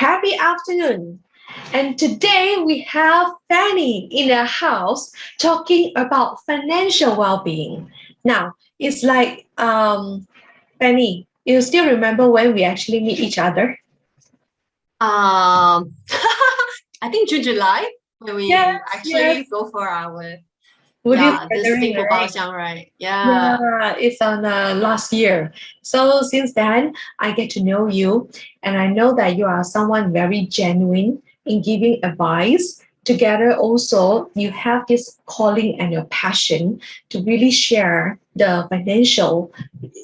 Happy afternoon. And today we have Fanny in the house talking about financial well-being. Now, it's like Fanny, you still remember when we actually meet each other? I think July when we Yes. actually go for our Woody this gathering, Singapore right? Baoxiang, right? Yeah. Yeah, it's on last year. So since then, I get to know you, and I know that you are someone very genuine in giving advice. Together, also, you have this calling and your passion to really share the financial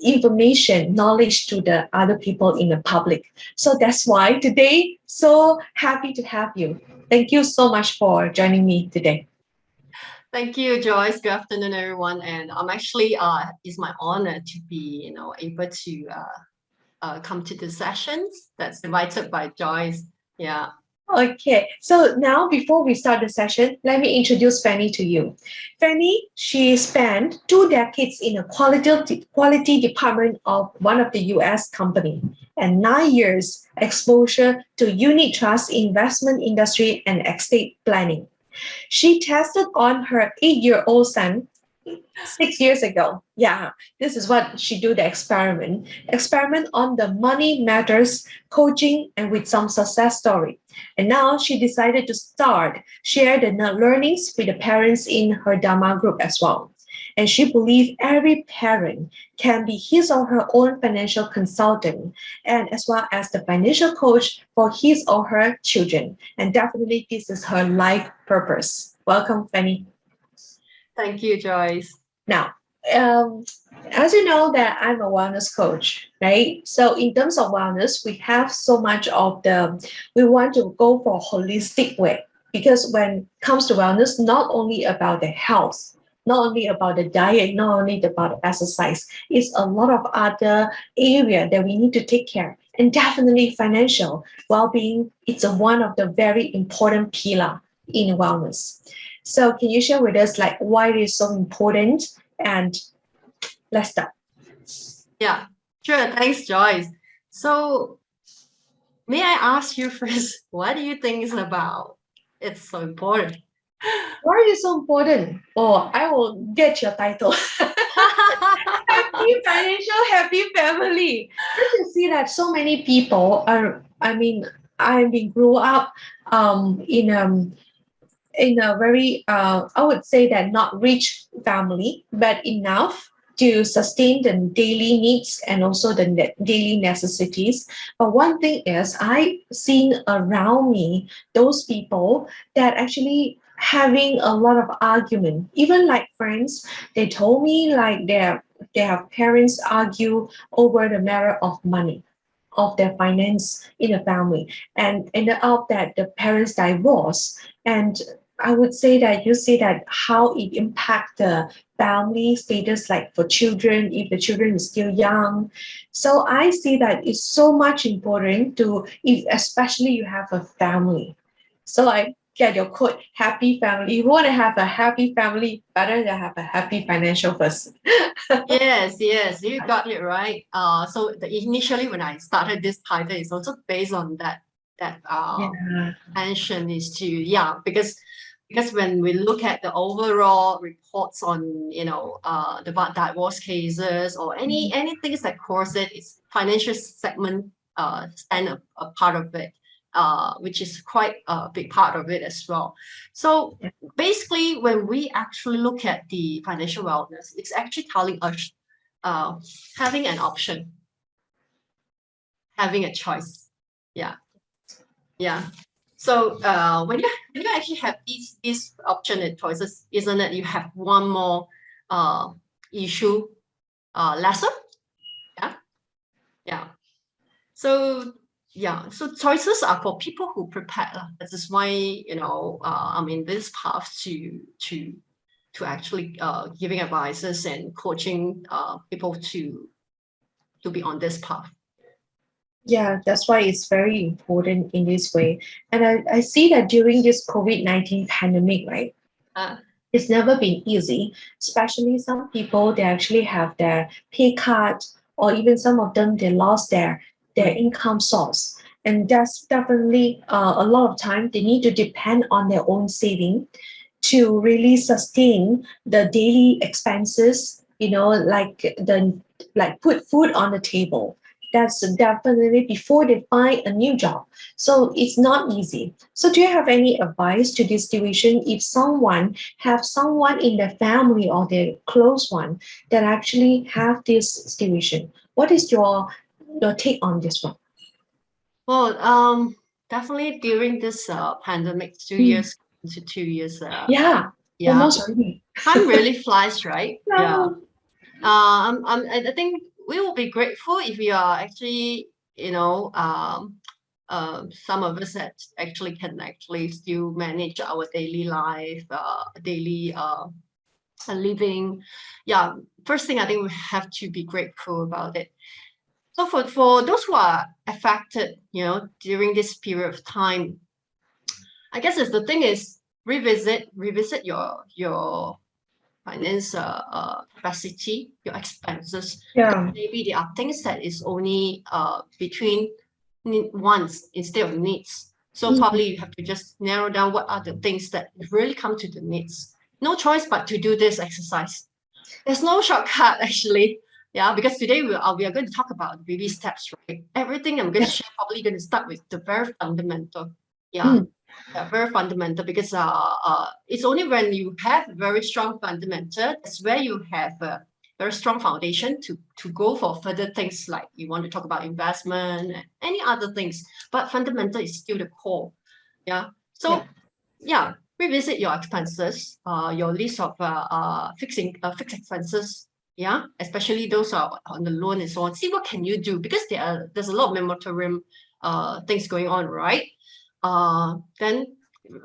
information, knowledge to the other people in the public. So that's why today, so happy to have you. Thank you so much for joining me today. Thank you, Joyce. Good afternoon, everyone. And I'm actually it's my honor to be able to come to the sessions that's invited by Joyce. Yeah. Okay, so now before we start the session, let me introduce Fanny to you. Fanny, she spent 2 decades in a quality department of one of the US company and 9 years exposure to unit trust investment industry and estate planning. She tested on her 8-year-old son 6 years ago. Yeah, this is what she do the experiment. Experiment on the money matters coaching and with some success story. And now she decided to share the learnings with the parents in her Dharma group as well. And she believes every parent can be his or her own financial consultant and as well as the financial coach for his or her children. And definitely this is her life purpose. Welcome, Fanny. Thank you, Joyce. Now, as you know that I'm a wellness coach, right? So in terms of wellness, we have so much of we want to go for a holistic way because when it comes to wellness, not only about the health, not only about the diet, not only about the exercise, it's a lot of other area that we need to take care. And definitely financial well-being, it's one of the very important pillar in wellness. So can you share with us like why it is so important? And let's start. Yeah, sure. Thanks, Joyce. So may I ask you first, what do you think is about? It's so important. Why is it so important? Oh, I will get your title. Happy financial, happy family. Don't you see that so many people are, I've been grew up in a very I would say that not rich family, but enough to sustain the daily needs and also the daily necessities. But one thing is I seen around me those people that actually having a lot of argument, even like friends. They told me like their parents argue over the matter of money of their finance in the family and ended up that the parents divorce. And I would say that you see that how it impact the family status, like for children, if the children is still young. So I see that it's so much important to, if especially you have a family. So I get your quote, happy family. You want to have a happy family, better to have a happy financial person. Yes, you got it right. So initially when I started this title, it's also based on that Yeah. mention is to because when we look at the overall reports on the divorce cases or anything that cause it, it's financial segment stand a part of it, which is quite a big part of it as well. So basically, when we actually look at the financial wellness, it's actually telling us having an option, having a choice. Yeah. So when you actually have these option and choices, isn't it you have one more issue lesser? Yeah. So so choices are for people who prepare. This is why I'm in this path to actually giving advices and coaching people to be on this path. Yeah, that's why it's very important in this way. And I see that during this COVID-19 pandemic, right? It's never been easy, especially some people, they actually have their pay cut, or even some of them, they lost their income source. and that's definitely a lot of time they need to depend on their own saving to really sustain the daily expenses, like put food on the table. That's definitely before they find a new job. So it's not easy. So do you have any advice to this situation if someone in their family or their close one that actually have this situation? What is your take on this one? Well, definitely during this pandemic, two Mm. years to 2 years, Yeah, yeah, almost already. time really flies, right? Yeah. Yeah. I think we will be grateful if we are actually, some of us that actually can actually still manage our daily life, daily living. Yeah, first thing I think we have to be grateful about it. So for those who are affected, during this period of time, I guess the thing is revisit your finance capacity, your expenses, because Yeah. maybe there are things that is only between wants instead of needs. So Mm. probably you have to just narrow down what are the things that really come to the needs. No choice but to do this exercise. There's no shortcut actually. Yeah, because today we are going to talk about baby steps, right? Everything I'm going to Yeah. share probably going to start with the very fundamental. Yeah, Mm. yeah, very fundamental because it's only when you have a very strong fundamental that's where you have a very strong foundation to go for further things like you want to talk about investment and any other things. But fundamental is still the core. Yeah. Yeah. So yeah, revisit your expenses, your list of fixed expenses. Yeah, especially those are on the loan and so on. See what can you do because there's a lot of moratorium things going on, right? Then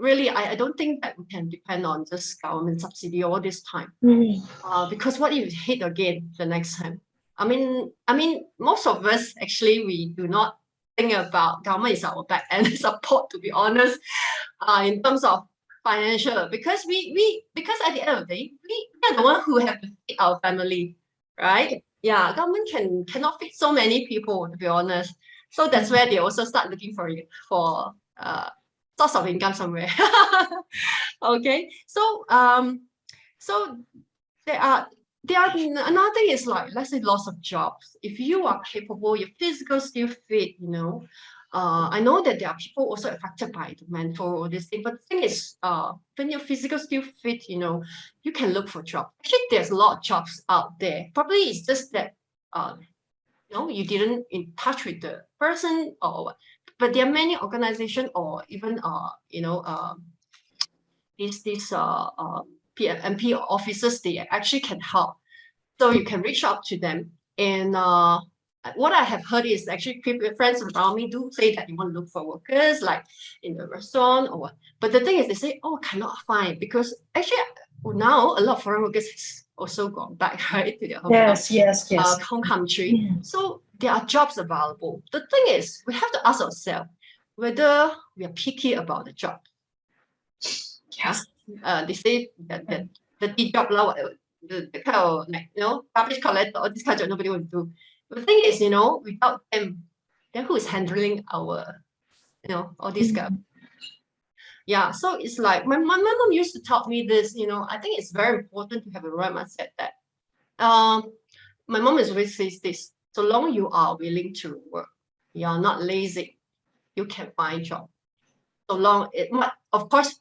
really I don't think that we can depend on just government subsidy all this time. Mm. Because what if it hit again the next time? I mean, most of us actually we do not think about government is our back end support. To be honest, in terms of financial, because at the end of the day, we are the one who have to feed our family, right? Yeah, government cannot feed so many people. To be honest, so that's Mm. where they also start looking for source of income somewhere. Okay, so there are another thing is like let's say loss of jobs. If you are capable, your physical still fit, I know that there are people also affected by the mental or this thing, but the thing is, when your physical still fit, you can look for jobs. Actually, there's a lot of jobs out there. Probably it's just that you didn't in touch with the person or what. But there are many organizations or even these PMP officers, they actually can help. So you can reach out to them. And what I have heard is actually people, friends around me do say that you want to look for workers like in the restaurant or what. But the thing is, they say, oh, cannot find because actually now a lot of foreign workers has also gone back right to their Yes, yes, yes. home country. Mm. So there are jobs available. The thing is, we have to ask ourselves whether we are picky about the job. Yeah. They say that the job lah, the kind of like garbage collector, all this kind of job nobody want to do. The thing is, without them, then who is handling our, all this guy? Mm. Yeah, so it's like my mom used to tell me this. I think it's very important to have a right mindset that my mom is always says this: so long you are willing to work, you are not lazy, you can find job. So long of course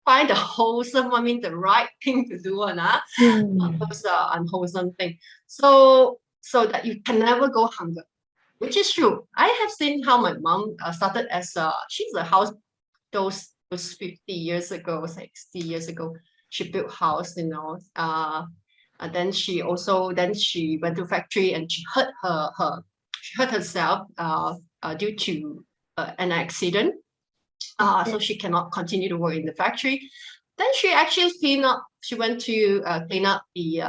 find the wholesome, I mean the right thing to do, not Mm. those unwholesome thing. So that you can never go hunger, which is true. I have seen how my mom started as she's a house those 50 years ago, 60 years ago. She built house, and then she went to factory and she hurt herself due to an accident. So she cannot continue to work in the factory. Then she actually she went to clean up the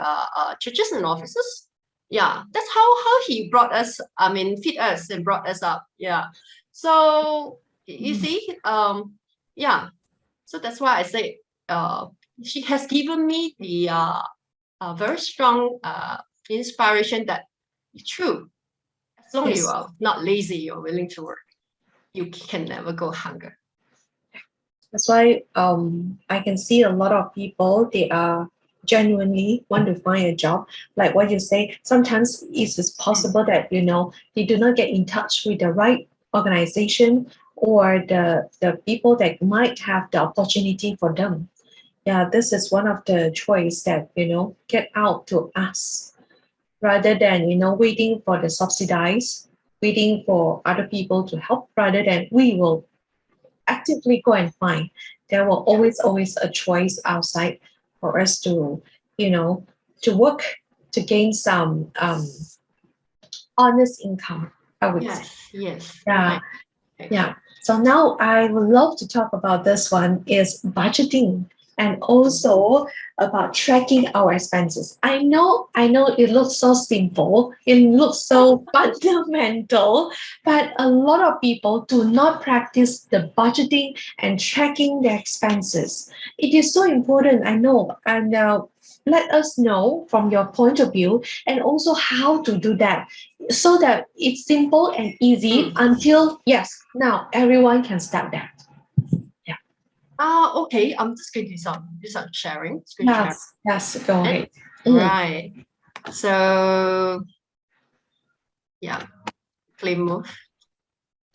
churches and offices. Yeah, that's how he brought us, I mean, feed us and brought us up. Yeah. So you Mm. see, yeah. So that's why I say she has given me the very strong inspiration that it's true. As long as you Yes. are not lazy, you're willing to work. you can never go hungry. That's why I can see a lot of people, they are genuinely want to find a job. Like what you say, sometimes it's possible that, they do not get in touch with the right organization or the people that might have the opportunity for them. Yeah, this is one of the choice that, get out to us rather than, waiting for the subsidize, waiting for other people to help rather than we will actively go and find. There will always a choice outside for us to, to work to gain some honest income. I would say. Yes. Yeah, Right. yeah. So now I would love to talk about this one is budgeting and also about tracking our expenses. I know it looks so simple, it looks so fundamental, but a lot of people do not practice the budgeting and tracking their expenses. It is so important, I know, and let us know from your point of view and also how to do that so that it's simple and easy until yes, now everyone can start that. Yeah. Okay. I'm just going to do some sharing. Screen sharing. Yes, go ahead. Right. So yeah, play move.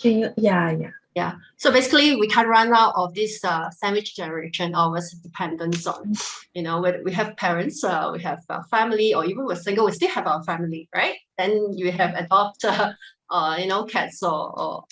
Can you? Yeah. Yeah. So basically, we can't run out of this sandwich generation always dependence on, we have parents, we have family, or even we're single, we still have our family, right? Then you have adopt, cats or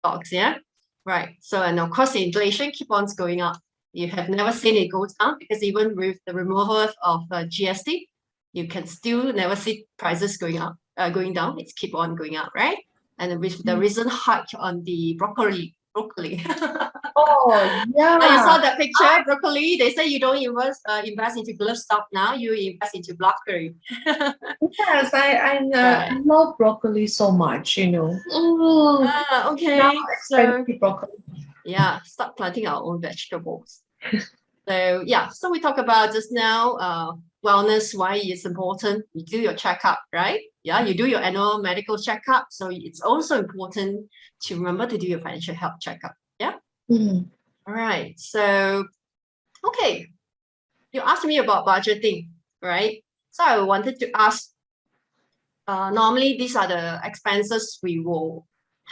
dogs, yeah? Right. So, and of course, the inflation keep on going up. You have never seen it go down because even with the removal of GST, you can still never see prices going down. It's keep on going up, right? And with the recent hike on the broccoli. Oh You yeah. saw that picture, broccoli. They say you don't invest into glove stock now. You invest into blackberry. Yes, I love broccoli so much. Okay. Now So expensive broccoli. yeah, start planting our own vegetables. So yeah, so we talk about just now wellness, why it's important. You do your checkup, right? Yeah, you do your annual medical checkup. So it's also important to remember to do your financial health checkup. Yeah. Mm. All right. So okay, you asked me about budgeting, right? So I wanted to ask. Normally, these are the expenses we will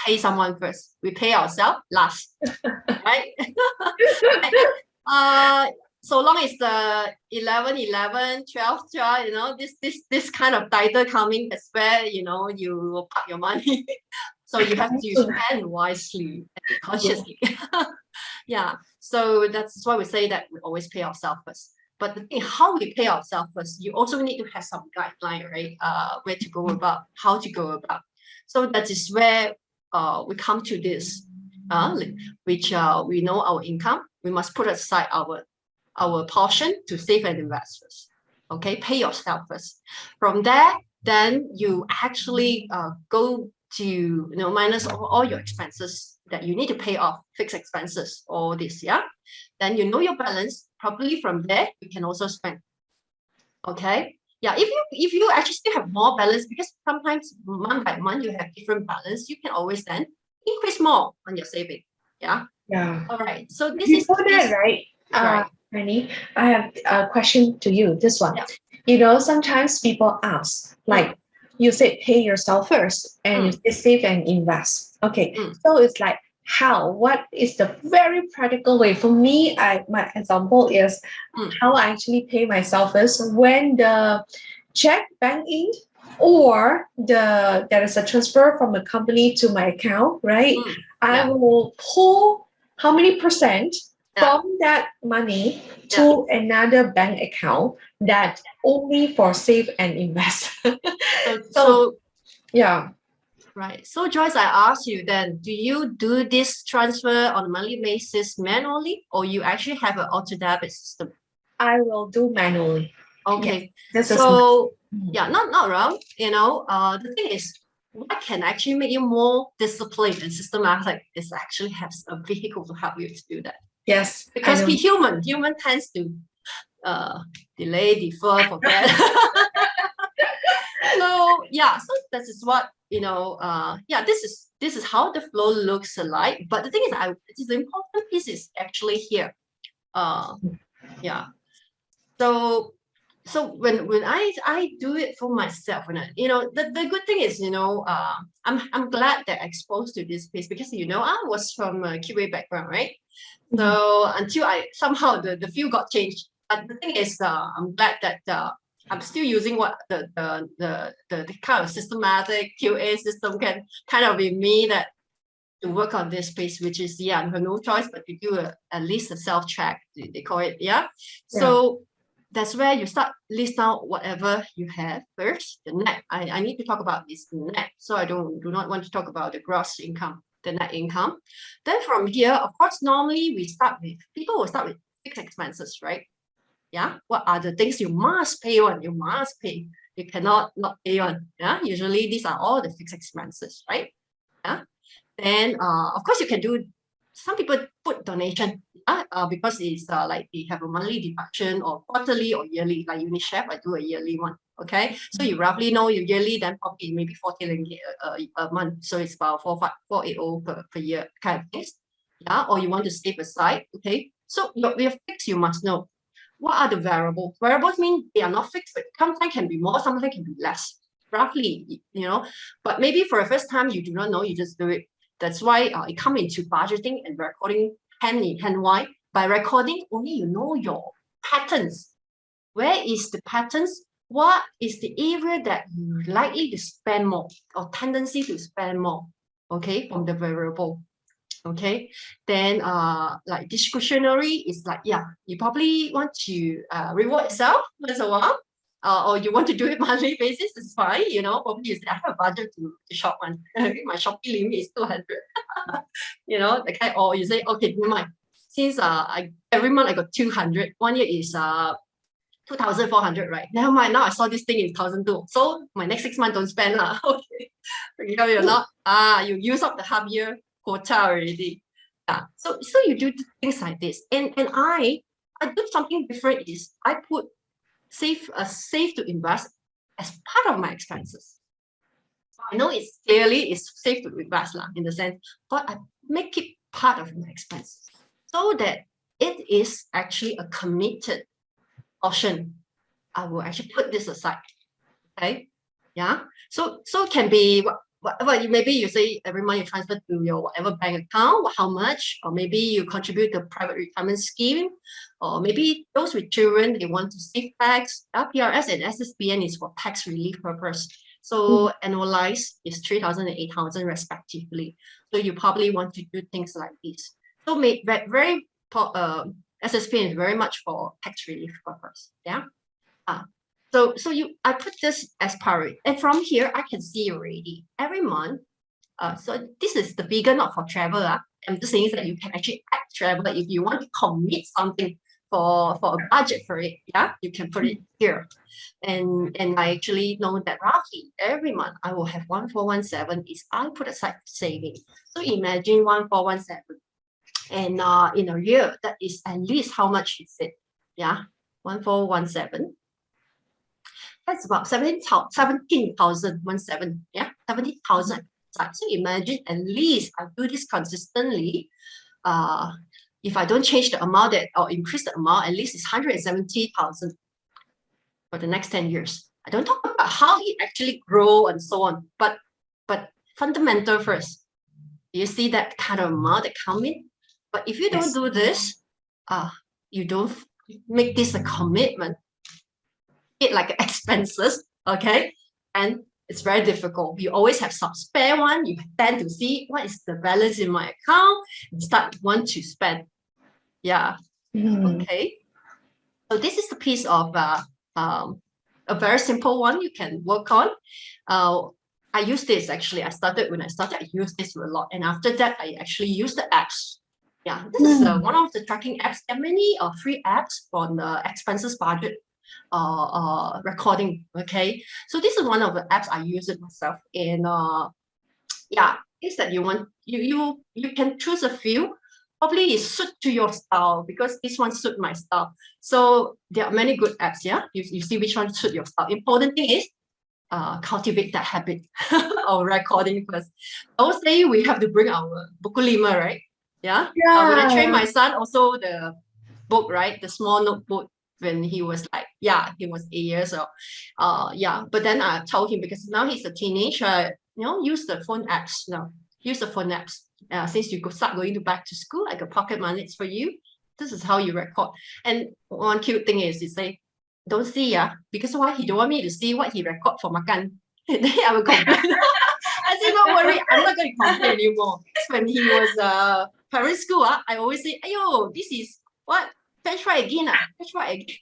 pay someone first. We pay ourselves last, right? So long as the 11, 11, 12, 12, this kind of title coming, that's where, you will park your money. So you have to spend wisely and consciously. Yeah. So that's why we say that we always pay ourselves first. But the thing, how we pay ourselves first, you also need to have some guideline, right? Where to go about, how to go about. So that is where we come to this, which we know our income. We must put aside our portion to save and invest first. Okay, pay yourself first. From there, then you actually go to minus all your expenses that you need to pay off, fixed expenses, all this, yeah. Then you know your balance. Probably from there you can also spend. Okay, yeah. If you actually still have more balance, because sometimes month by month you have different balance, you can always then increase more on your saving. Yeah. Yeah. All right. So this is Before that, right? right. Penny, I have a question to you. This one. Yeah. Sometimes people ask, like you said, pay yourself first and you say save and invest. Okay. So it's like what is the very practical way? For me, my example is how I actually pay myself first when the check bank in or there is a transfer from a company to my account, right? I will pull how many percent from that money to another bank account that only for save and invest. So yeah. Right. So Joyce, I asked you then, do you do this transfer on a monthly basis manually, or you actually have an auto debit system? I will do manually. Okay. Yes, so yeah, not wrong. The thing is, what can actually make you more disciplined and systematic is actually have a vehicle to help you to do that. Yes. Because human tends to delay, defer, forget. So that is what yeah, this is how the flow looks like. But the thing is, the important piece is actually here. Yeah. So when I do it for myself, when the good thing is, I'm glad that I exposed to this piece, because I was from a QA background, right? So until I somehow the field got changed. But the thing is, I'm glad that I'm still using what the kind of systematic QA system can kind of be me, that to work on this space, which is, you have no choice but to do at least a self-check, they call it, yeah. So that's where you start list out whatever you have first. The net, I need to talk about this net, so I do not want to talk about the gross income, the net income. Then from here, of course, normally people will start with fixed expenses, right? Yeah, what are the things you must pay on? You must pay. You cannot not pay on. Yeah, usually these are all the fixed expenses, right? Yeah. Then, of course, you can do, some people put donation, because it's like they have a monthly deduction or quarterly or yearly. Like UniChef, I do a yearly one. Okay, so you roughly know your yearly, then probably maybe 40 ringgit a month. So it's about 480 per year kind of things. Yeah, or you want to save aside. Okay, so your fixed, you must know. What are the variables? Variables mean they are not fixed, but sometimes can be more, sometimes can be less. Roughly, but maybe for the first time you do not know, you just do it. That's why it comes into budgeting and recording hand wide. By recording, only you know your patterns. Where is the patterns? What is the area that you're likely to spend more or tendency to spend more? Okay, from the variable. Okay, then like discretionary is like, yeah, you probably want to reward yourself once in a while, or you want to do it monthly basis, it's fine. Probably you say, I have a budget to shop one. My Shopee limit is 200. The kind, or you say, okay, never mind. Since every month I got 200, 1 year is 2,400, right? Never mind. Now I saw this thing in 1,002. So my next 6 months don't spend lah. Okay, you're not. You use up the half year quota already. Yeah. So you do things like this, and I do something different. Is I put save to invest as part of my expenses. I know it's safe to invest lah, in the sense, but I make it part of my expenses so that it is actually a committed option. I will actually put this aside. Okay. Yeah. So it can be what maybe you say every month you transfer to your whatever bank account, how much, or maybe you contribute to a private retirement scheme, or maybe those with children, they want to save tax. PRS and SSBN is for tax relief purpose. So annualized is 3,000 and 8,000 respectively. So you probably want to do things like this. So very SSBN is very much for tax relief purpose. Yeah. So I put this as priority, and from here I can see already every month. So this is the figure, not for travel. I'm just saying that you can actually add travel if you want to commit something for a budget for it. Yeah, you can put it here, and I actually know that roughly every month I will have 1,417 is I put aside saving. So imagine 1,417, and in a year that is at least how much is it? Yeah, 1,417. That's about 17,017. Yeah, 70,000. So imagine at least I do this consistently. If I don't change the amount or increase the amount, at least it's 170,000 for the next 10 years. I don't talk about how it actually grow and so on, but fundamental first. You see that kind of amount that come in. But if you don't do this, you don't make this a commitment, like expenses, okay? And it's very difficult. You always have some spare one. You tend to see what is the balance in my account and start want to spend. Yeah. Okay. So this is the piece of a very simple one you can work on. I use this actually. When I started, I used this a lot. And after that, I actually use the apps. Yeah, this is one of the tracking apps. There are many free apps for the expenses budget recording. Okay, so this is one of the apps I use it myself. And yeah, is that you can choose a few. Probably it suit to your style, because this one suit my style. So there are many good apps. Yeah, you see which one suit your style. Important thing is cultivate that habit of recording first. I would say we have to bring our buku lima, right? Yeah. When I trained my son, also the book, right? The small notebook when he was like, he was 8 years old. But then I told him, because now he's a teenager, use the phone apps now. Use the phone apps. Since you start going back to school, like a pocket money for you. This is how you record. And one cute thing is, you say, don't see, because why? He don't want me to see what he record for makan. Then I will complain. I said, don't worry, I'm not going to complain anymore. Because when he was primary school, I always say, ayo, this is what? French fry again, French fry again.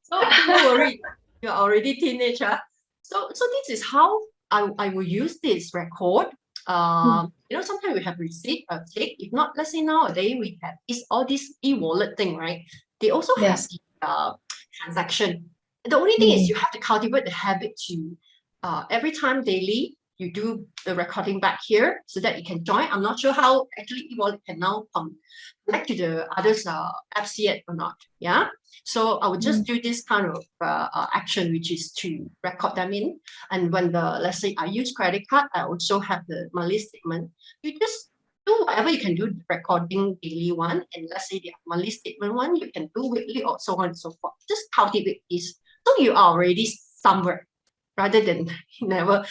So don't worry, you're already teenager. So this is how I will use this record. Sometimes we have receipt or take. If not, let's say nowadays we have all this e-wallet thing, right? They also have the transaction. The only thing is you have to cultivate the habit to every time daily you do the recording back here so that you can join. I'm not sure how actually e-wallet can now connect to the others apps yet or not. Yeah. So I would just do this kind of action, which is to record them in. And when let's say I use credit card, I also have the monthly statement. You just do whatever you can do, the recording daily one. And let's say the monthly statement one, you can do weekly or so on and so forth. Just cultivate this. So you are already somewhere, rather than never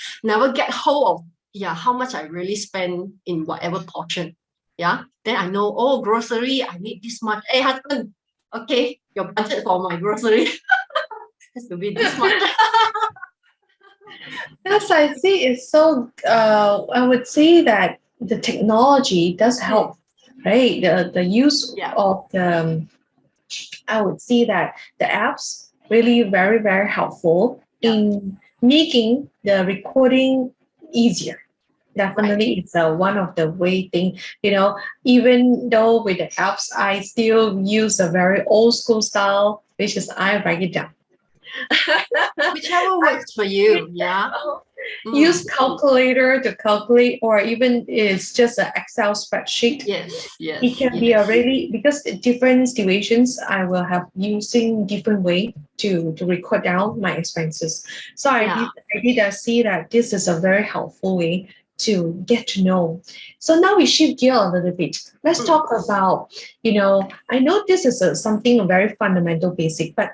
get hold of how much I really spend in whatever portion. Yeah. Then I know, grocery, I need this much. Hey husband, okay, your budget for my grocery has to be this much. Yes, I see. It's so. I would say that the technology does help, right? The use of the. I would say that the apps really very very helpful in making the recording easier. Definitely, it's one of the way thing. Even though with the apps, I still use a very old school style, which is I write it down. Whichever works for you. Yeah. Use calculator to calculate, or even it's just an Excel spreadsheet. Yes. It can be a really, because different situations I will have using different way to record down my expenses. So I did see that this is a very helpful way to get to know. So now we shift gear a little bit. Let's talk about, I know this is something very fundamental, basic, but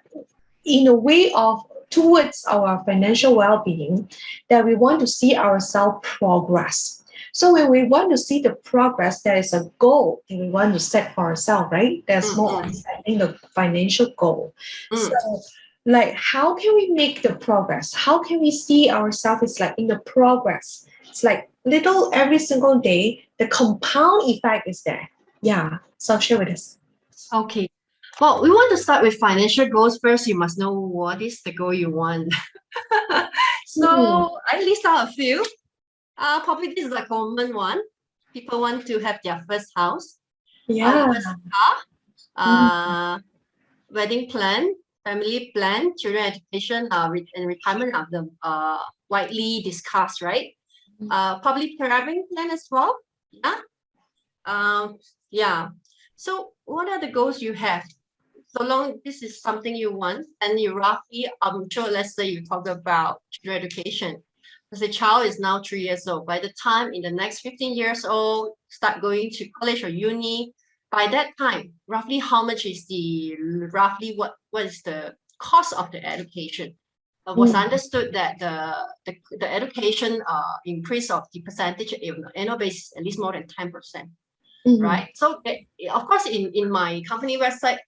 in a way of towards our financial well-being, that we want to see ourselves progress. So when we want to see the progress, there is a goal that we want to set for ourselves, right? There's more on setting the financial goal. So like, how can we make the progress? How can we see ourselves as like in the progress? It's like little every single day, the compound effect is there. Yeah. So share with us. Okay. Well, we want to start with financial goals first. You must know what is the goal you want. So I list out a few. Probably this is a common one. People want to have their first house, first car, wedding plan, family plan, children education, and retirement are the widely discussed, right? Probably parenting plan as well. Yeah. So what are the goals you have? So long this is something you want, and you roughly, I'm sure, let's say you talk about children education. As a child is now 3 years old. By the time in the next 15 years old, start going to college or uni, by that time, roughly how much is what is the cost of the education? Was understood that the education increase of the percentage on an annual basis at least more than 10%. Right? So of course, in my company website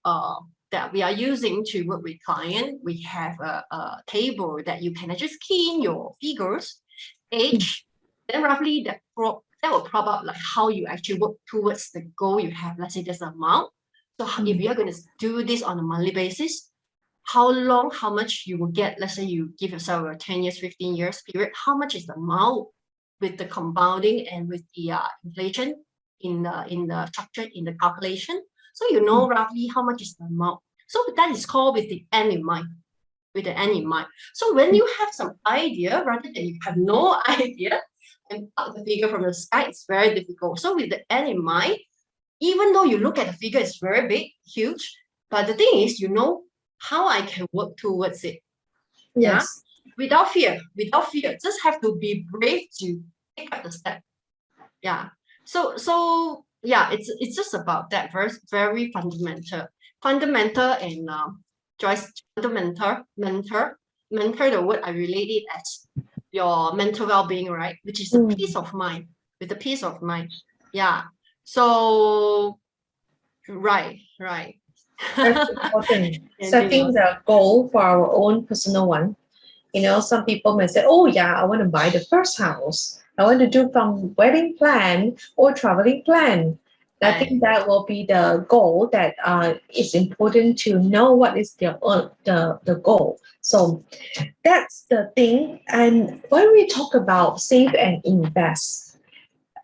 that we are using to work with client, we have a table that you can just key in your figures, age, then roughly that will prop up like how you actually work towards the goal you have. Let's say there's an amount. So if you're going to do this on a monthly basis, how long, how much you will get? Let's say you give yourself a 10 years, 15 years period, how much is the amount with the compounding and with the inflation in the structure, in the calculation, so you know roughly how much is the amount. So that is called with the end in mind. With the end in mind. So when you have some idea, rather than you have no idea and pluck the figure from the sky, it's very difficult. So with the end in mind, even though you look at the figure, it's very big, huge, but the thing is, you know how I can work towards it. Yes. without fear, just have to be brave to take up the step. Yeah. So yeah, it's just about that very fundamental and Joyce, mentor, the word I relate it as your mental well-being, right? Which is the peace of mind, with the peace of mind. Yeah. So right. That's important. Anything Setting else? the goal for our own personal one. Some people may say, oh, yeah, I want to buy the first house. I want to do from wedding plan or traveling plan. I Right. think that will be the goal that is important to know what is the goal. So that's the thing. And when we talk about save and invest,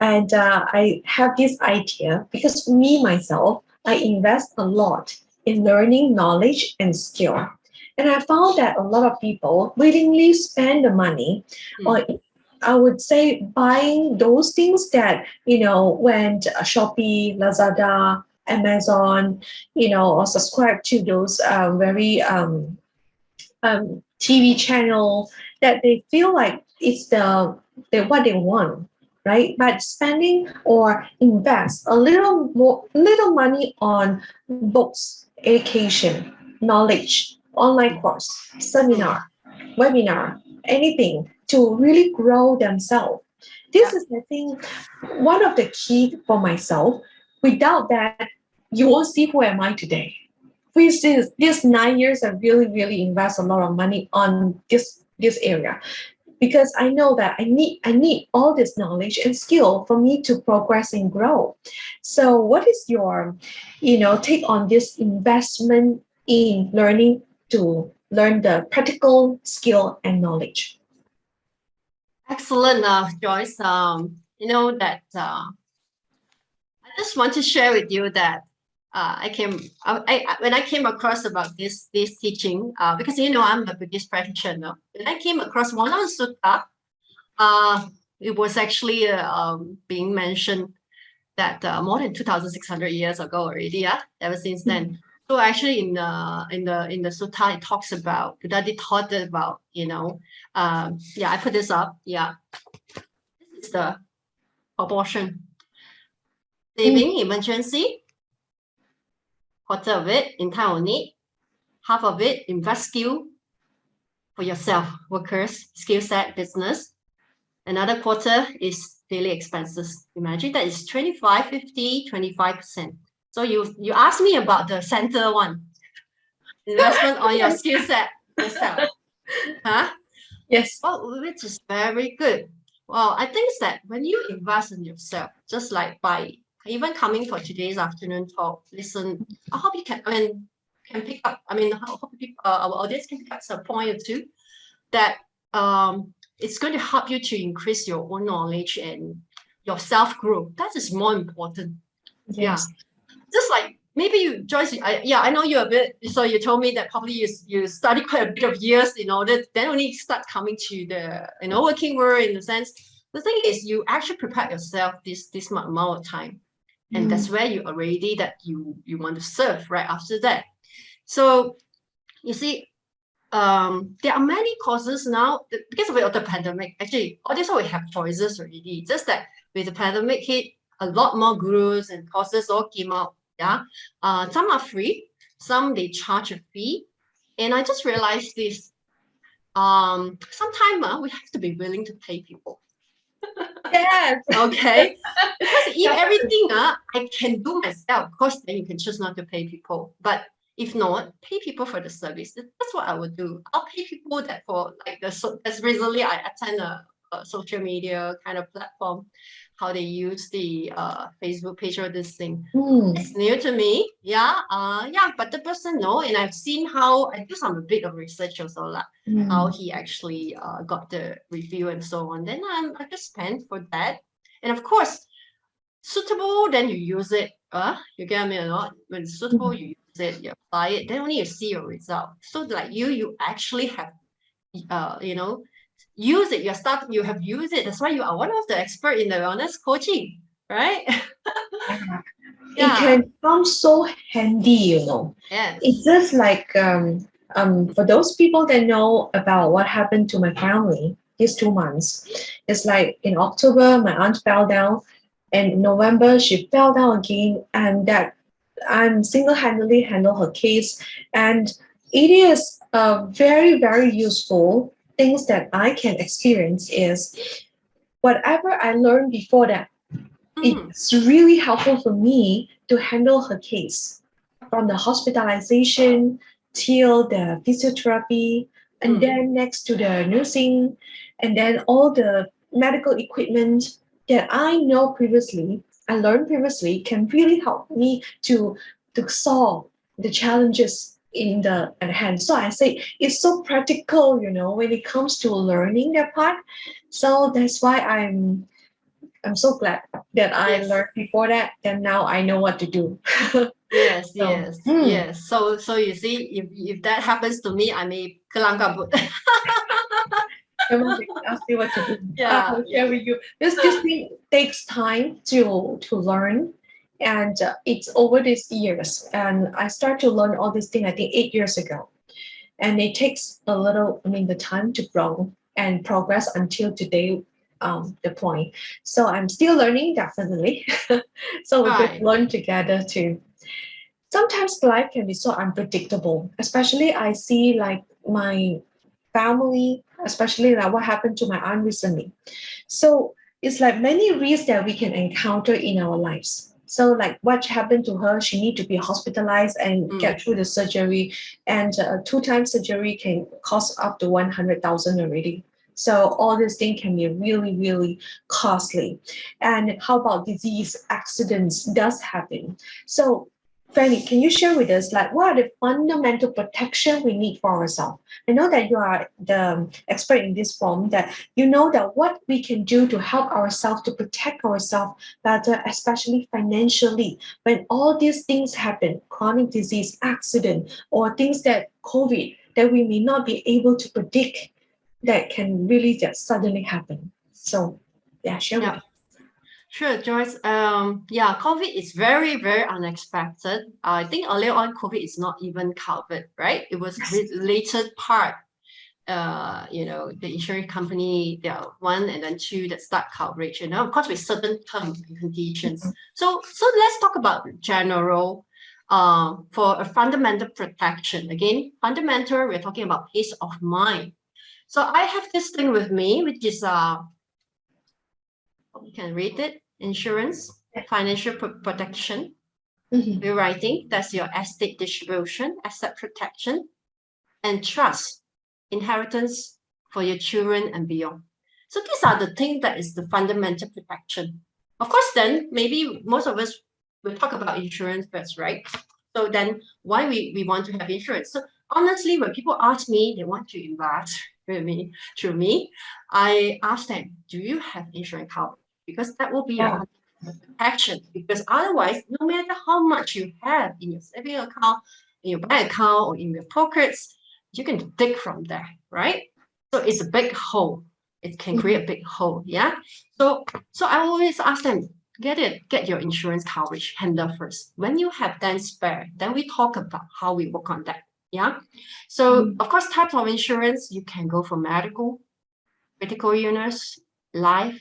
and I have this idea because me, myself, I invest a lot in learning knowledge and skill. And I found that a lot of people willingly spend the money on, I would say, buying those things that, went Shopee, Lazada, Amazon, or subscribe to those very TV channel that they feel like it's what they want, right? But spending or invest little money on books, education, knowledge, online course, Mm. seminar, webinar, anything to really grow themselves. This Yep. is, I think, one of the key for myself. Without that, you won't see who am I today. These 9 years, I really invest a lot of money on this area because I know that I need all this knowledge and skill for me to progress and grow. So, what is your, take on this investment in learning to learn the practical skill and knowledge? Excellent, Joyce. That I just want to share with you that when I came across about this teaching, because I'm a Buddhist practitioner. When I came across one of the sutta, it was actually being mentioned that more than 2,600 years ago already. Yeah, ever since then. So actually, in the sutta, it talks about Buddha did taught about I put this up. Yeah, this is the proportion. Saving emergency, quarter of it in time of need, half of it invest skill for yourself, workers, skill set, business. Another quarter is daily expenses. Imagine that is 25, 50, 25%. So you asked me about the center one, investment on your skill set yourself. Huh? Yes. Oh, which is very good. Well, I think that when you invest in yourself, just like by even coming for today's afternoon talk, listen, I hope you can pick up. I hope our audience can pick up some point or two that it's going to help you to increase your own knowledge and your self growth. That is more important. Yes. Yeah, just like maybe you, Joyce. I know you a bit. So you told me that probably you study quite a bit of years in order then only start coming to the working world in the sense. The thing is, you actually prepare yourself this amount of time, and that's where you are ready that you want to serve right after that. So you see, there are many courses now because of the pandemic. Actually, all this we have choices already. Just that with the pandemic hit, a lot more gurus and courses all came out. Yeah, some are free, some they charge a fee, and I just realized this. Sometimes we have to be willing to pay people. Yes. Okay, because if everything I can do myself, of course, then you can choose not to pay people. But if not, pay people for the service. That's what I would do. I'll pay people that for like as recently I attend a social media kind of platform, how they use the Facebook page or this thing. It's new to me. Yeah. But the person know, and I've seen how I do some a bit of research also lah. How he actually got the review and so on. Then I just spend for that. And of course, suitable, then you use it. You get me or not? When it's suitable, you use it, you apply it, then only you see your result. So like you actually have use it. You have used it. That's why you are one of the expert in the wellness coaching, right? It Yeah. can come so handy, Yes. It's just like For those people that know about what happened to my family these 2 months, it's like in October, my aunt fell down, and in November, she fell down again, and that I'm single-handedly handle her case. And it is very, very useful. Things that I can experience is whatever I learned before that, Mhm. it's really helpful for me to handle her case from the hospitalization till the physiotherapy, and Mm. then next to the nursing, and then all the medical equipment that I know previously, I learned previously, can really help me to solve the challenges in the at hand. So I say it's so practical, when it comes to learning that part. So that's why I'm so glad that I Yes. learned before that, and now I know what to do. Yes, So, yes, yes. So you see, if that happens to me, I may kelang kabut. someone can ask me what to do. Yeah, I'll yeah. share with you. This thing takes time to learn, and it's over these years. And I started to learn all these things, I think, 8 years ago. And it takes a little, the time to grow and progress until today, the point. So I'm still learning, definitely. So we're going to Right. learn together too. Sometimes life can be so unpredictable, especially I see like my family, especially like what happened to my aunt recently. So it's like many risks that we can encounter in our lives. So like what happened to her, she need to be hospitalized and get Mm. through the surgery, and two-time surgery can cost up to 100,000 already. So all these things can be really, really costly. And how about disease, accidents does happen. So Fanny, can you share with us like what are the fundamental protection we need for ourselves? I know that you are the expert in this form, that you know that what we can do to help ourselves to protect ourselves better, especially financially, when all these things happen, chronic disease, accident, or things that COVID that we may not be able to predict, that can really just suddenly happen. So yeah, share with Yeah. us. Sure, Joyce. Yeah, COVID is very, very unexpected. I think earlier on, COVID is not even covered, right? It was Yes. related part. The insurance company, there are one and then two that start coverage, of course, with certain terms and conditions. So let's talk about general, for a fundamental protection. Again, fundamental, we're talking about peace of mind. So I have this thing with me, which is you can read it, insurance, financial protection. Mhm. We're writing, that's your estate distribution, asset protection, and trust, inheritance for your children and beyond. So these are the things that is the fundamental protection. Of course, then maybe most of us will talk about insurance first, right? So then why we want to have insurance? So honestly, when people ask me they want to invest with me through me, I ask them, do you have insurance coverage? Because that will be your Yeah. fundamental protection. Because otherwise, no matter how much you have in your saving account, in your bank account, or in your pockets, you can dig from there, right? So it's a big hole. It can create a big hole. Yeah. So I always ask them, get your insurance coverage handle first. When you have then spare, then we talk about how we work on that. Yeah. So Mhm. of course, types of insurance, you can go for medical, critical illness, life.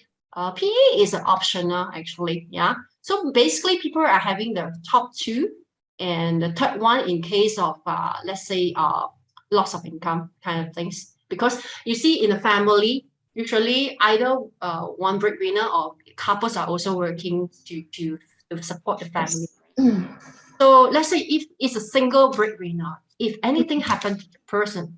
PE is optional actually. Yeah. So basically, people are having the top two, and the third one in case of let's say loss of income kind of things. Because you see in a family, usually either one breadwinner or couples are also working to support the family. Yes. Mm. So let's say if it's a single breadwinner, if anything happened to the person,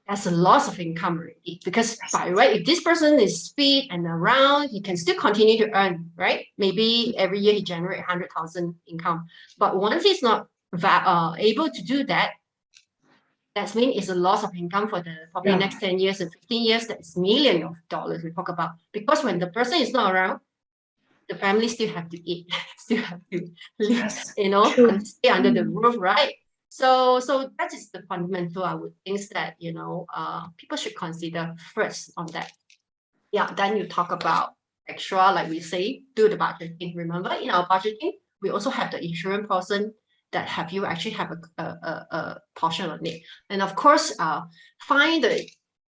that's a loss of income already. Because by right, if this person is fit and around, he can still continue to earn, right? Maybe every year he generate 100,000 income. But once he's not able to do that, that means it's a loss of income for the probably Yeah. next 10 years and 15 years. That's millions of dollars we talk about. Because when the person is not around, the family still have to eat, still have to live, Yes. and True. stay under the Mm. roof, right? So that is the fundamental, I would think that people should consider first on that. Yeah, then you talk about extra, like we say, do the budgeting. Remember, in our budgeting, we also have the insurance person that have you actually have a portion of it. And of course,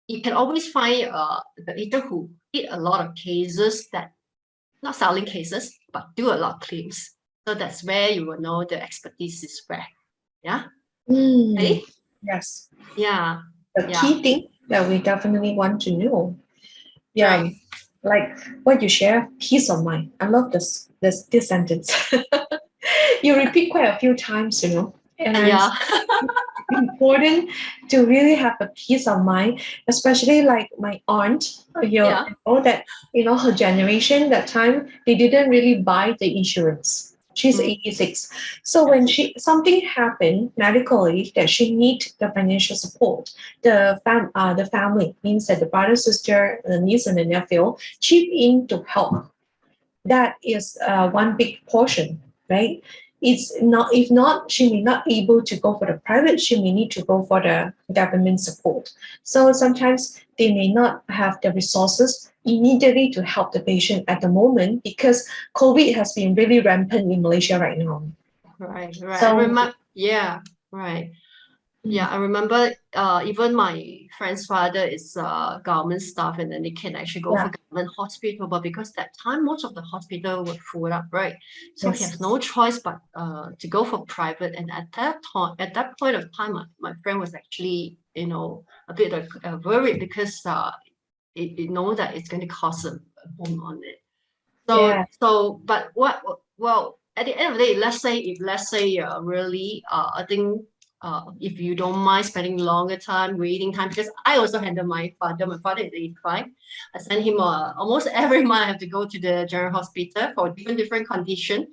you can always find the eater who eat a lot of cases that not selling cases, but do a lot of claims. So that's where you will know the expertise is where. Yeah. Okay. Yes. Yeah. The Yeah. key thing that we definitely want to know. Yeah. Right. Like what you share, peace of mind. I love this sentence. You repeat quite a few times, and Yeah. important to really have a peace of mind, especially like my aunt, Yeah. that her generation that time they didn't really buy the insurance. She's 86. So when something happened medically that she need the financial support, the family means that the brother, sister, the niece and the nephew chip in to help. That is one big portion, right? It's not, if not, she may not able to go for the private, she may need to go for the government support. So sometimes they may not have the resources immediately to help the patient at the moment because COVID has been really rampant in Malaysia right now. Right. So Yeah. Right. Yeah, I remember even my friend's father is government staff and then they can actually go for yeah, government hospital, but because that time most of the hospital were full up, right? So he has yes, no choice but to go for private. And at that point of time, my friend was actually, a bit worried because it know that it's going to cost a boom on it. yeah. But well, at the end of the day, if let's say really, I think if you don't mind spending longer time, waiting time, because I also handle my father. My father is 85. I send him almost every month. I have to go to the general hospital for different condition.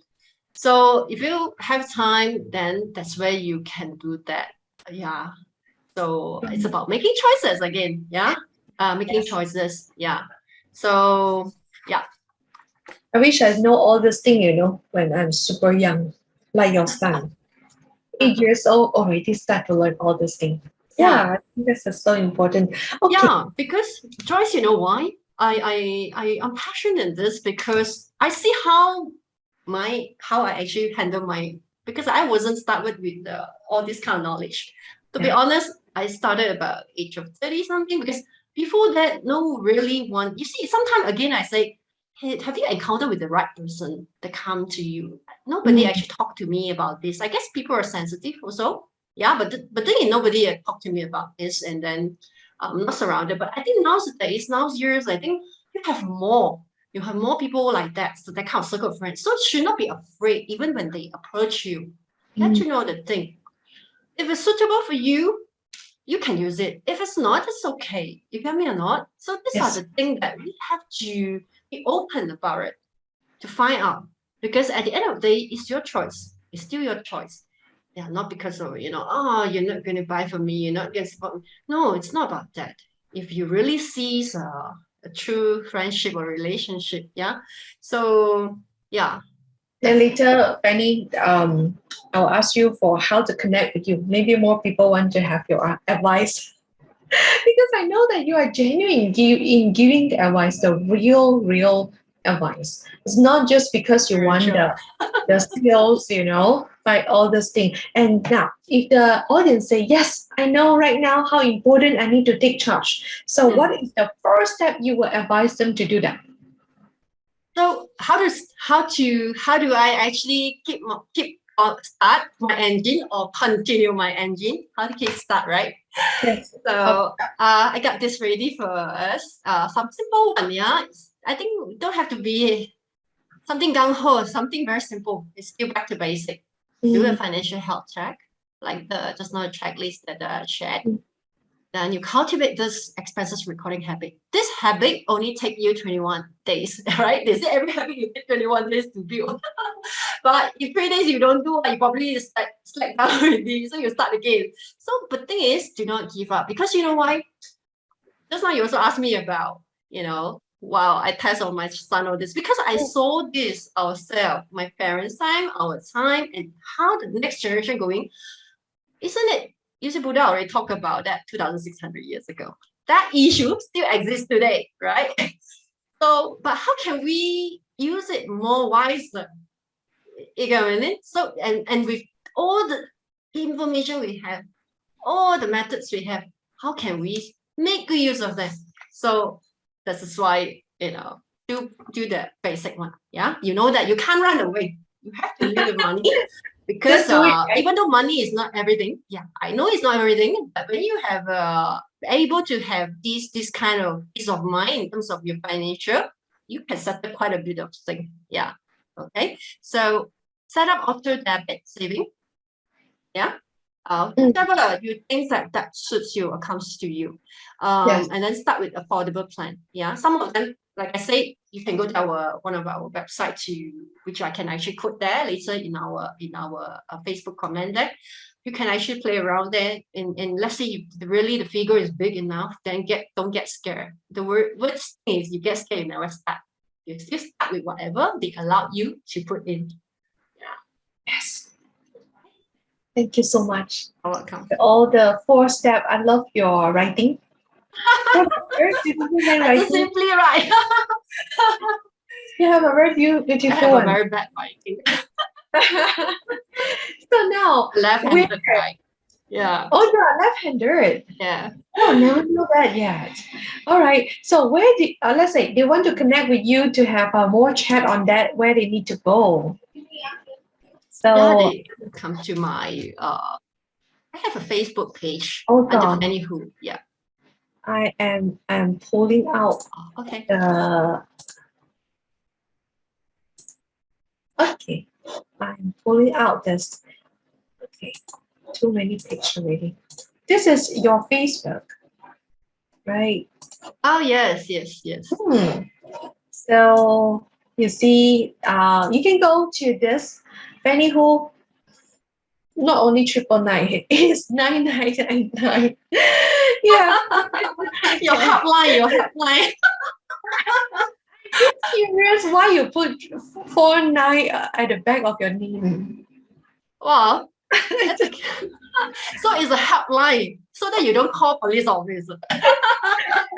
So if you have time, then that's where you can do that. Yeah. So it's about making choices again. Yeah. Making Yes. choices. Yeah. So yeah. I wish I know all this thing, when I'm super young, like your son. 8 years old already start to learn all these things. Yeah. Yeah, I think this is so important. Okay. Yeah, because Joyce, you know why? I'm passionate in this because I see how I actually handle because I wasn't started with all this kind of knowledge. To be Yeah. honest, I started about age of 30 something because before that, no really one. You see, sometimes again I say, hey, have you encountered with the right person that come to you? Nobody Mm, actually talked to me about this. I guess people are sensitive also. Yeah, but then nobody talked to me about this, and then I'm not surrounded. But I think nowadays, I think you have more. You have more people like that, so that kind of circle of friends. So should not be afraid, even when they approach you. Get mm, to know the thing. If it's suitable for you, you can use it. If it's not, it's okay. You get me or not? So these are yes. the things that we have to be open about it to find out. Because at the end of the day, it's your choice. It's still your choice. Yeah, not because of, oh, you're not going to buy from me, you're not going to support me. No, it's not about that. If you really see a true friendship or relationship, yeah. So, yeah. Then later, Penny, I'll ask you for how to connect with you. Maybe more people want to have your advice because I know that you are genuine in giving the advice, the real advice. It's not just because you want Sure. the skills, like all this thing. And now, if the audience say, yes, I know right now how important I need to take charge. So what is the first step you will advise them to do that? So how do I actually keep start my engine or continue my engine? How to keep start, right? Yes. So I got this ready for us. Some simple one, yeah. I think don't have to be something gung ho, something very simple. It's still back to basic. Do a Mm, financial health check, like the just now checklist that I shared. mm, Then you cultivate this expenses recording habit. This habit only take you 21 days, right? They say every habit you take 21 days to build. But if 3 days you don't do, you probably slack down already. So you start again. So the thing is, do not give up. Because you know why? Just now you also asked me about, wow, I test on my son all this. Because I mm, saw this ourselves, my parents' time, our time, and how the next generation going. Isn't it? You see, Buddha already talked about that 2,600 years ago. That issue still exists today, right? So, but how can we use it more wisely? You get what I mean? So, and with all the information we have, all the methods we have, how can we make good use of them? So this is why, do the basic one. Yeah, you know that you can't run away. You have to live with money because Just do it, right? even though money is not everything, yeah, I know it's not everything, but when you have able to have this kind of peace of mind in terms of your financial, you can settle quite a bit of things. Yeah. Okay. So set up auto debit saving. Yeah. Whatever you think that suits you or comes to you. Yes. And then start with affordable plan. Yeah. Some of them, like I say, you can go to one of our website which I can actually put there later in our Facebook comment there. You can actually play around there. And let's say the figure is big enough, then don't get scared. The worst thing is you get scared, you never start. You still start with whatever they allow you to put in. Yes. Thank you so much. You're welcome. All the 4-step. I love your writing. Very beautiful That's handwriting. simply right. You have a very I beautiful have a one. very bad writing. So now, Left-handed, right? Yeah. oh, you're left-handed. Yeah. Oh, never knew that yet. All right. So where let's say they want to connect with you to have more chat on that, where they need to go. Yeah, So, they come to my I have a Facebook page hold under on. Fennie Hoo. Yeah. I'm pulling out Oh, okay. okay. I'm pulling out this. Okay. Too many pictures already. This is your Facebook, right? Oh yes, yes, yes. So you see, you can go to this Fennie Hoo. Not only 999, it's 9999. Yeah. Your helpline. Curious why you put 49 at the back of your name. Wow. That's a, so it's a helpline, so that you don't call police officer.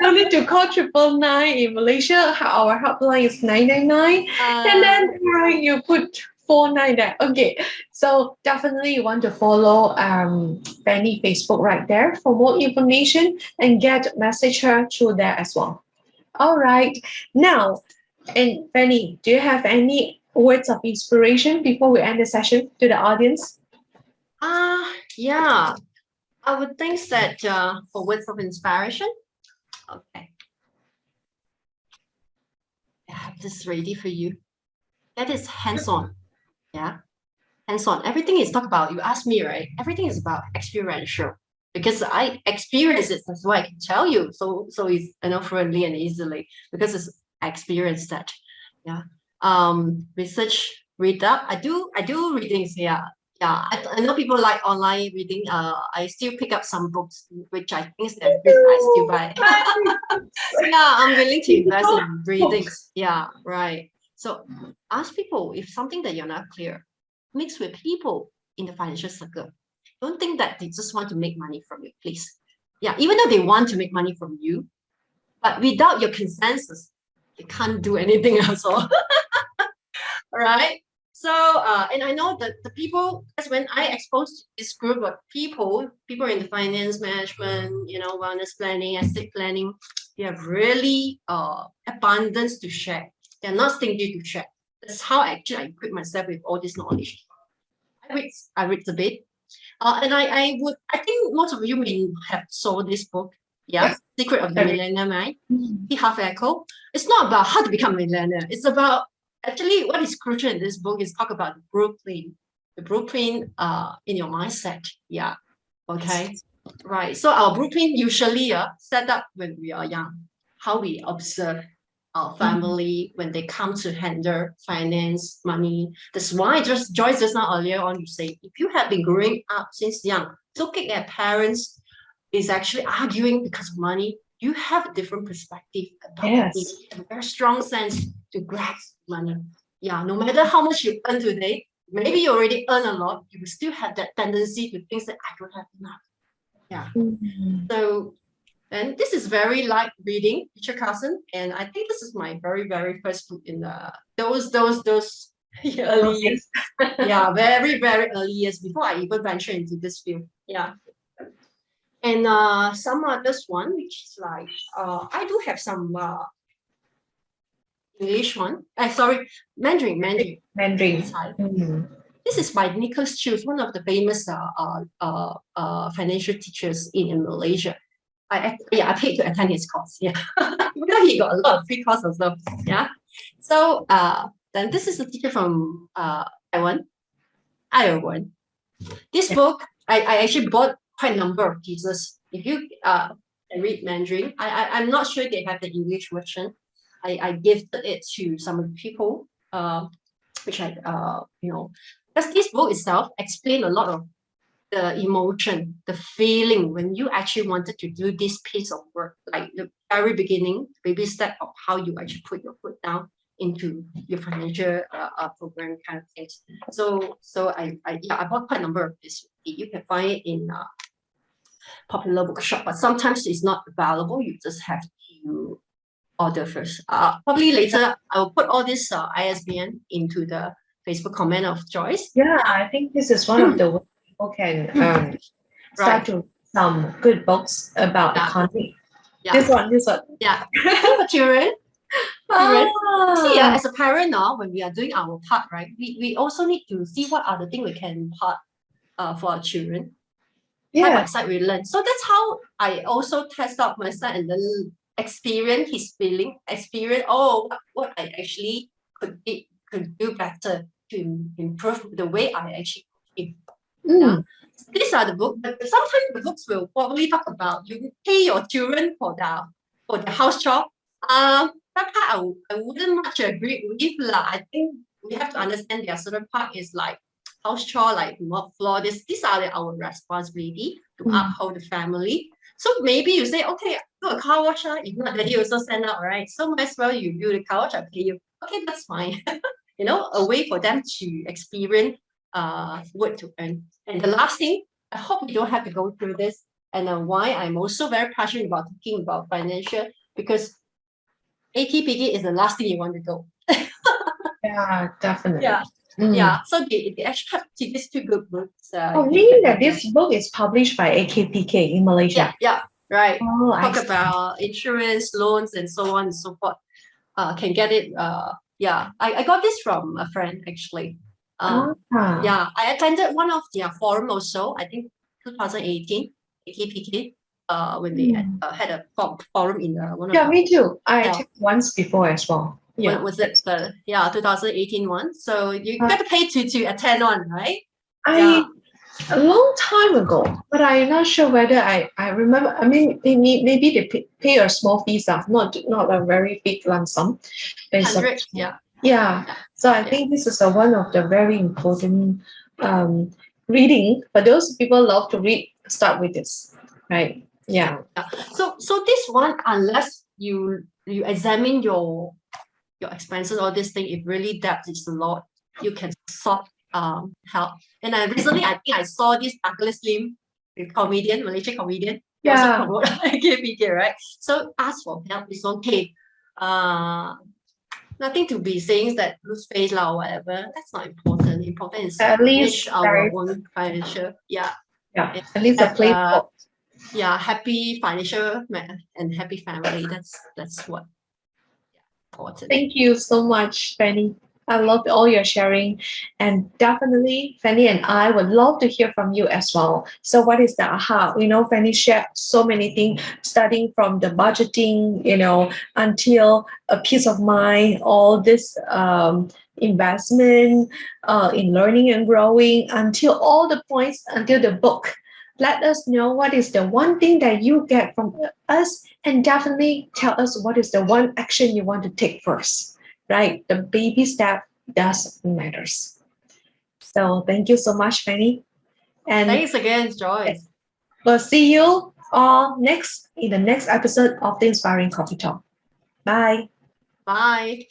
No need to call 999 in Malaysia. Our helpline is 999. And then you put 49 there. Okay. So definitely you want to follow Fanny Facebook right there for more information and message her through there as well. All right. Now, and Fanny, do you have any words of inspiration before we end the session to the audience? Yeah. I would think that for words of inspiration, okay. I have this ready for you. That is hands-on. Yeah. Hands-on. Everything is talk about, you asked me, right? Everything is about experiential. Because I experience it, that's why I can tell you. So it's friendly and easily because I experienced that. Yeah. Research, read up. I do readings, yeah. Yeah, I know people like online reading. I still pick up some books, which I think is that good. I still buy. Yeah, I'm willing to invest in readings. Yeah, right. So ask people if something that you're not clear. Mix with people in the financial circle. Don't think that they just want to make money from you, please. Yeah, even though they want to make money from you, but without your consensus, they can't do anything else. Right? So, and I know that the people, that's when I exposed this group of people in the finance management, wellness planning, estate planning, they have really abundance to share. They're not stingy to share. That's how actually I equip myself with all this knowledge. I read a bit. And I think most of you may have saw this book. Yeah. Yes. Secret of the Millionaire Mind. The Half Echo. It's not about how to become a millionaire. It's about actually what is crucial in this book is talk about the blueprint. The blueprint in your mindset. Yeah. Okay. Right. So our blueprint usually set up when we are young. How we observe our family when they come to handle finance, money. That's why Joyce just now earlier on you say, if you have been growing up since young, looking at parents is actually arguing because of money, you have a different perspective about money. You have a very strong sense to grasp money. Yeah, no matter how much you earn today, maybe you already earn a lot, you will still have that tendency to think that I don't have enough. Yeah. So and this is very light reading, Richard Carson, and I think this is my very, very first book in those early Those years. days. Yeah, very, very early years before I even venture into this field. Yeah. And some others one, which is like I do have some English one. Sorry, Mandarin. Mandarin. Sorry. Mm. This is by Nicholas Chews, one of the famous financial teachers in Malaysia. I paid to attend his course. Yeah, because he got a lot of free course also. Yeah. So then this is a teacher from Taiwan, Iowa. This Yeah. book, I actually bought quite a number of pieces. If you read Mandarin, I'm not sure they have the English version. I gifted it to some of the people, which I, because this book itself explained a lot of the emotion, the feeling when you actually wanted to do this piece of work, like the very beginning, baby step of how you actually put your foot down into your financial program kind of things. So I bought quite a number of this. You can find it in popular bookshop, but sometimes it's not available. You just have to order first. Probably later I will put all this ISBN into the Facebook comment of Joyce. Yeah, I think this is one of the ways people can start Right. to read some good books about Yeah. economy. Yeah. This one. Yeah. So for children, see, Ah, as a parent now, when we are doing our part, right, we also need to see what are the things we can impart for our children. Side by yeah. side, we learn. So that's how I also test out my son and then experience his feeling, experience, what I actually could do better to improve the way I actually coach. Yeah. Mm, These are the books, but sometimes the books will probably talk about you pay your children for the house chore. That part I wouldn't much agree with lah. I think we have to understand there are certain part is like house chore, like mop floor. These are our responsibility to mm. uphold the family. So maybe you say, okay, do a car wash. If not, then you also send out, right? So might as well you do the car wash, I pay you. Okay, that's fine. A way for them to experience work to earn. And the last thing, I hope you don't have to go through this. And why I'm also very passionate about talking about financial, because ATPK is the last thing you want to go. Yeah, definitely. Yeah. Mm. Yeah. So they actually have these two good books. Oh, You meaning can that enjoy. this book is published by AKPK in Yeah. Malaysia. Yeah. Right. Oh, I Talk see. about insurance, loans, and so on and so forth. Can get it. Yeah. I got this from a friend actually. Ah, Yeah, I attended one of their forum also, I think 2018, AKPK, when they mm. had a forum in one of Yeah, the me too. I hotel. attended once before as well. When Yeah, was it? 2018 one. So you uh, got to pay to attend one, right? I Yeah, a long time ago, but I'm not sure whether I remember. I mean, maybe they pay a small fees, not a very big lump sum. It's a 100. Yeah, yeah. yeah, So I yeah, think this is one of the very important um, reading. For those people love to read, start with this, right? Yeah. yeah. So this one, unless you examine your expenses, all this thing, if really debt is a lot, you can sort help. And I think I saw this Douglas Lim, the comedian, Malaysian comedian, he also Yeah. promote KPK, right? So ask for help is okay. Uh Nothing to be saying that lose face lah or whatever. That's not important. Important is At manage least there our is own financial, yeah. yeah, And at least a have place for. happy financial and happy family. That's what important. Thank you so much, Fanny. I love all your sharing. And definitely, Fanny and I would love to hear from you as well. So, what is the aha? Fanny shared so many things, starting from the budgeting, until a peace of mind, all this investment in learning and growing, until all the points, until the book. Let us know what is the one thing that you get from us, and definitely tell us what is the one action you want to take first, right? The baby step does matters. So thank you so much, Fanny. And Thanks again, Joyce. we'll see you all next in the next episode of the Inspiring Coffee Talk. Bye. Bye.